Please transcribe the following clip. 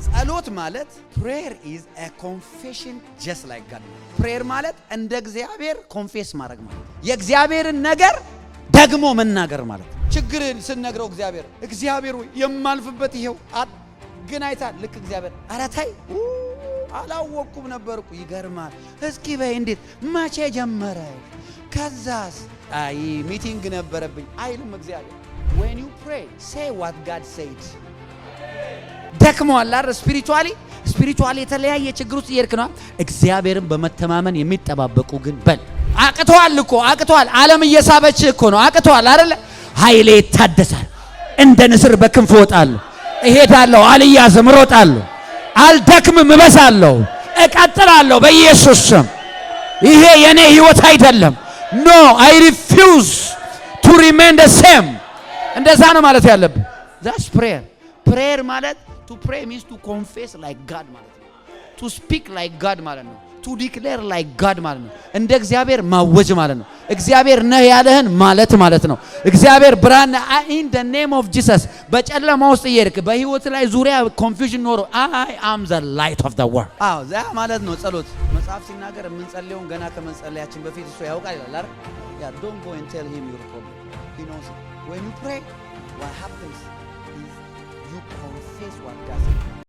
ጸሎት ማለት prayer is a confession just like God. prayer ማለት እንደ እግዚአብሔር ኮንፌስ ማድረግ ማለት የእግዚአብሔርን ነገር ደግሞ መናገር ማለት ችግርን ስንነግረው እግዚአብሔር ወይ የማልፍበት ይሄው ግን አይታል ልክ እግዚአብሔር ኧረ ተይ አላወኩም ነበርኩ ይገርማል እስኪ በይ እንዴት መቼ ጀመረ ከዛስ አይ ሚቲንግ ነበረብኝ አይልም እግዚአብሔር when you pray say what God said ደክሟል አይደል ስፒሪቹዋሊ የተለያየ ችግር ውስጥ እየሄድክ ነው እግዚአብሔርን በመተማመን የሚጠባበቁ ግን በል አቅቷል ዓለም እየሳበች እኮ ነው አቅቷል አይደል ኃይሌ ይታደሳል እንደ ንስር በክንፍ እወጣለሁ እሄዳለሁ አልያዝም እሮጣለሁ አልደክምም እበዛለሁ እቀጥላለሁ በኢየሱስ ስም ይሄ የኔ ህይወት አይደለም no I refuse to remain the same እንደዛ ነው ማለት ያለብህ that's prayer ማለት to pray means to confess like God ማለት ነው to speak like God ማለት ነው to declare like God ማለት ነው እንደ እግዚአብሔር ማወጅ ማለት ነው እግዚአብሔር ነህ ያለህን ማለት ነው እግዚአብሔር ብርሃን in the name of Jesus በጨለማ ውስጥ እየሄድክ በህይወት ላይ ዙሪያ confusion ኖሮ I am the light of the world ዛ ማለት ነው ጸሎት መጽሐፍ ሲናገር የምንጸልየውን ገና ከመንጸለያችን በፊት እሱ ያውቃል ይላል አይደል don't go and tell him your problem he knows it when you pray what happens is you confess what God said